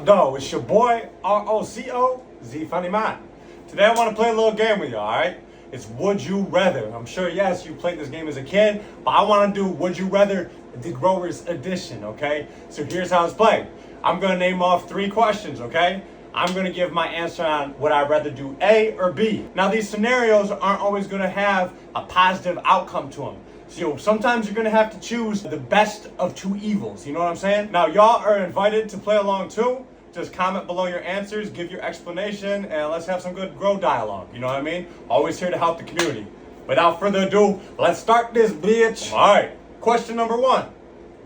up, though? It's your boy, ROCO, Z Funny Man. Today I want to play a little game with you, alright? It's Would You Rather. I'm sure, yes, you played this game as a kid, but I want to do Would You Rather, the Growers Edition, okay? So here's how it's played. I'm going to name off 3 questions, okay? I'm going to give my answer on would I rather do A or B. Now, these scenarios aren't always going to have a positive outcome to them. So sometimes you're going to have to choose the best of 2 evils. You know what I'm saying? Now, y'all are invited to play along too. Just comment below your answers, give your explanation, and let's have some good grow dialogue. You know what I mean? Always here to help the community. Without further ado, let's start this bitch. All right. Question number 1.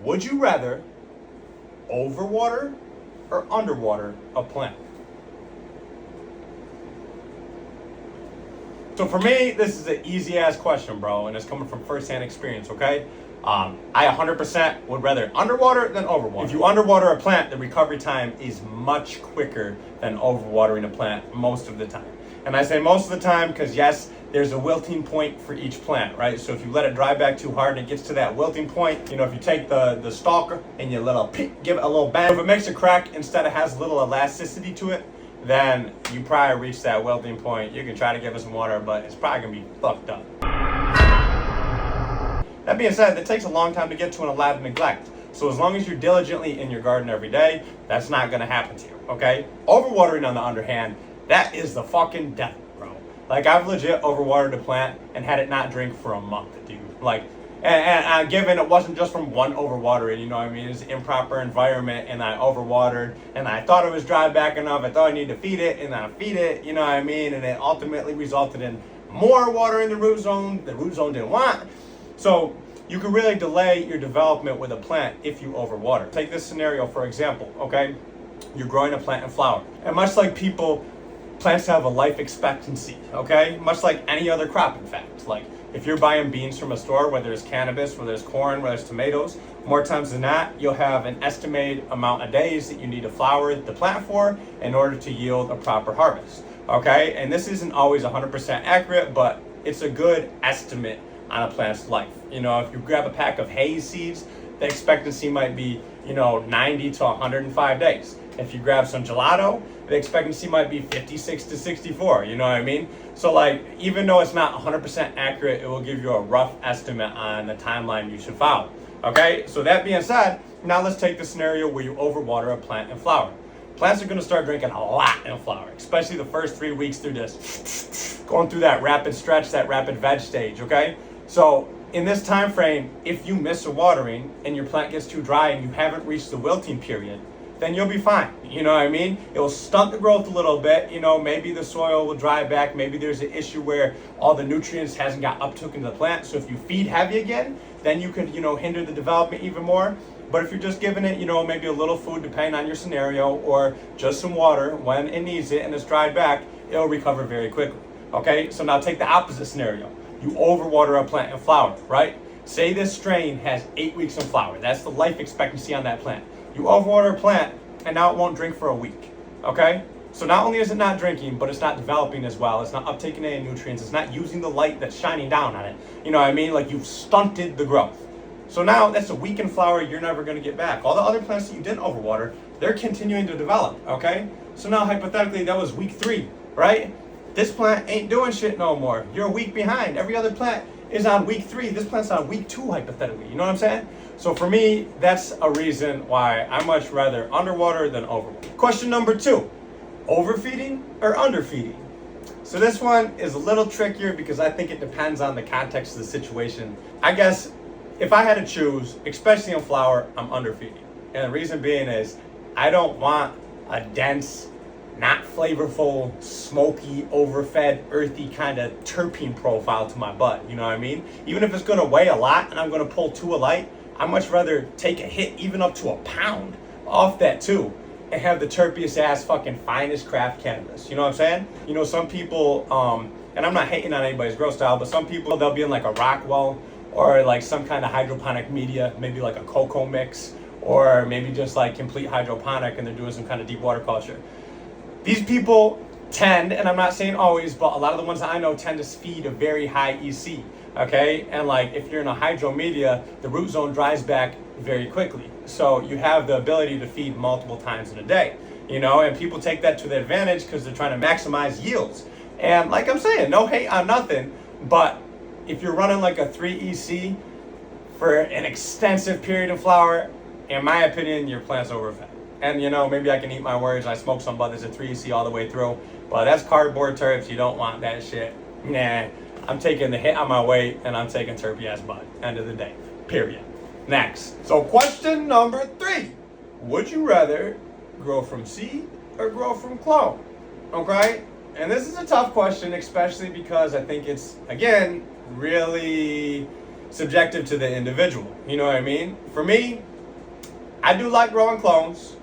Would you rather overwater or underwater a plant? So for me, this is an easy ass question, bro, and it's coming from first-hand experience, okay? I 100% would rather underwater than overwater. If you underwater a plant, the recovery time is much quicker than overwatering a plant most of the time. And I say most of the time because, yes, there's a wilting point for each plant, right? So if you let it dry back too hard and it gets to that wilting point, you know, if you take the stalk and you give it a little bend, if it makes a crack instead of has a little elasticity to it, then you probably reach that wilting point. You can try to give it some water, but it's probably gonna be fucked up. That being said, it takes a long time to get to and a lot of neglect. So as long as you're diligently in your garden every day, that's not gonna happen to you, okay? Overwatering, on the other hand, that is the fucking devil, bro. Like, I've legit overwatered a plant and had it not drink for a month, dude. Like, and given it wasn't just from one overwatering, you know what I mean? It's an improper environment, and I overwatered, and I thought it was dry back enough. I thought I needed to feed it, and I feed it, you know what I mean? And it ultimately resulted in more water in the root zone didn't want. So you can really delay your development with a plant if you overwater. Take this scenario, for example, okay? You're growing a plant in flower. And much like people, plants have a life expectancy, okay? Much like any other crop, in fact. Like, if you're buying beans from a store, whether it's cannabis, whether it's corn, whether it's tomatoes, more times than not, you'll have an estimated amount of days that you need to flower the plant for in order to yield a proper harvest, okay? And this isn't always 100% accurate, but it's a good estimate on a plant's life. You know, if you grab a pack of haze seeds, the expectancy might be, 90 to 105 days. If you grab some gelato, the expectancy might be 56 to 64, you know what I mean? So, like, even though it's not 100% accurate, it will give you a rough estimate on the timeline you should follow, okay? So that being said, now let's take the scenario where you overwater a plant in flower. Plants are gonna start drinking a lot in flower, especially the first 3 weeks through this, going through that rapid stretch, that rapid veg stage, okay? So in this time frame, if you miss a watering and your plant gets too dry and you haven't reached the wilting period, then you'll be fine. You know what I mean? It will stunt the growth a little bit. Maybe the soil will dry back. Maybe there's an issue where all the nutrients hasn't got uptook into the plant. So if you feed heavy again, then you could, hinder the development even more. But if you're just giving it, maybe a little food depending on your scenario, or just some water when it needs it and it's dried back, it'll recover very quickly. Okay? So now take the opposite scenario. You overwater a plant in flower, right? Say this strain has 8 weeks in flower. That's the life expectancy on that plant. You overwater a plant, and now it won't drink for a week, okay? So not only is it not drinking, but it's not developing as well. It's not uptaking any nutrients. It's not using the light that's shining down on it. You know what I mean? Like, you've stunted the growth. So now that's a week in flower you're never going to get back. All the other plants that you didn't overwater, they're continuing to develop, okay? So now, hypothetically, that was week 3, right? This plant ain't doing shit no more. You're a week behind. Every other plant is on week 3. This plant's on week 2, hypothetically. You know what I'm saying? So for me, that's a reason why I much rather underwater than overwater. Question number 2, overfeeding or underfeeding? So this one is a little trickier because I think it depends on the context of the situation. I guess if I had to choose, especially in flower, I'm underfeeding. And the reason being is I don't want a dense, not flavorful, smoky, overfed, earthy kind of terpene profile to my bud. You know what I mean? Even if it's going to weigh a lot and I'm going to pull 2 a light, I'd much rather take a hit even up to a pound off that too and have the terpiest ass fucking finest craft cannabis. You know what I'm saying? Some people, and I'm not hating on anybody's grow style, but some people, they'll be in like a Rockwell or like some kind of hydroponic media, maybe like a cocoa mix, or maybe just like complete hydroponic and they're doing some kind of deep water culture. These people tend, and I'm not saying always, but a lot of the ones that I know tend to feed a very high EC, okay? And like if you're in a hydro media, the root zone dries back very quickly. So you have the ability to feed multiple times in a day, you know, and people take that to their advantage because they're trying to maximize yields. And like I'm saying, no hate on nothing, but if you're running like a 3EC for an extensive period of flower, in my opinion, your plant's overfed. And you know, maybe I can eat my words. I smoke some buds, a 3EC all the way through, but that's cardboard terps. You don't want that shit. Nah, I'm taking the hit on my weight, and I'm taking terpy ass bud. End of the day. Period. Next. So question number 3: would you rather grow from seed or grow from clone? Okay. And this is a tough question, especially because I think it's, again, really subjective to the individual. You know what I mean? For me, I do like growing clones,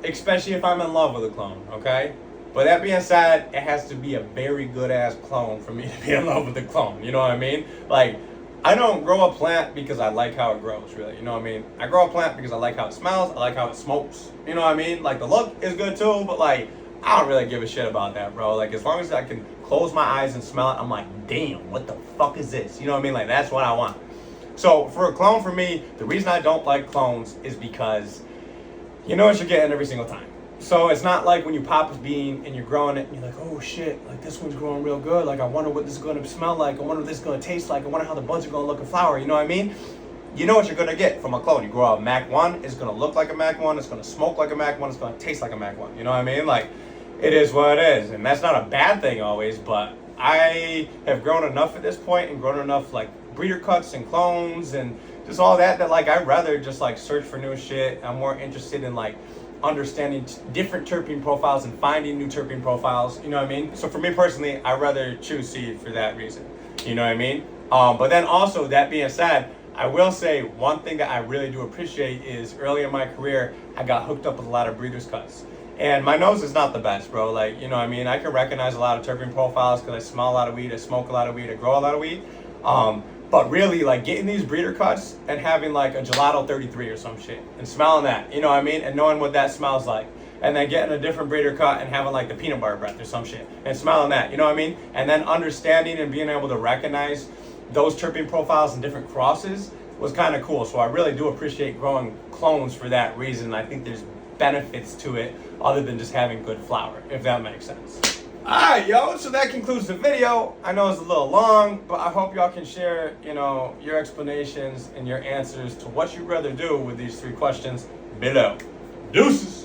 especially if I'm in love with a clone, okay? But that being said, it has to be a very good ass clone for me to be in love with the clone. You know what I mean? Like, I don't grow a plant because I like how it grows, really. You know what I mean? I grow a plant because I like how it smells, I like how it smokes. You know what I mean? Like, the look is good too, but like, I don't really give a shit about that, bro. Like, as long as I can close my eyes and smell it, I'm like, damn, what the fuck is this? You know what I mean? Like, that's what I want. So for a clone, for me, the reason I don't like clones is because you know what you're getting every single time. So it's not like when you pop a bean and you're growing it and you're like, oh shit, like this one's growing real good. Like, I wonder what this is going to smell like. I wonder what this is going to taste like. I wonder how the buds are going to look and flower. You know what I mean? You know what you're going to get from a clone. You grow a Mac 1, it's going to look like a Mac 1, it's going to smoke like a Mac 1, it's going to taste like a Mac 1. You know what I mean? Like, it is what it is. And that's not a bad thing always, but I have grown enough at this point and grown enough like breeder cuts and clones and just all that like I'd rather just like search for new shit. I'm more interested in like understanding different terpene profiles and finding new terpene profiles. You know what I mean? So for me personally, I'd rather choose seed for that reason. You know what I mean? But then also, that being said, I will say one thing that I really do appreciate is early in my career, I got hooked up with a lot of breeders cuts. And my nose is not the best, bro. Like, you know what I mean? I can recognize a lot of terpene profiles because I smell a lot of weed, I smoke a lot of weed, I grow a lot of weed. But really, like, getting these breeder cuts and having like a gelato 33 or some shit and smelling that, you know what I mean? And knowing what that smells like. And then getting a different breeder cut and having like the peanut butter breath or some shit and smelling that, you know what I mean? And then understanding and being able to recognize those terpene profiles and different crosses was kind of cool. So I really do appreciate growing clones for that reason. I think there's benefits to it other than just having good flower, if that makes sense. Alright, yo, so that concludes the video. I know it's a little long, but I hope y'all can share, you know, your explanations and your answers to what you'd rather do with these 3 questions below. Deuces!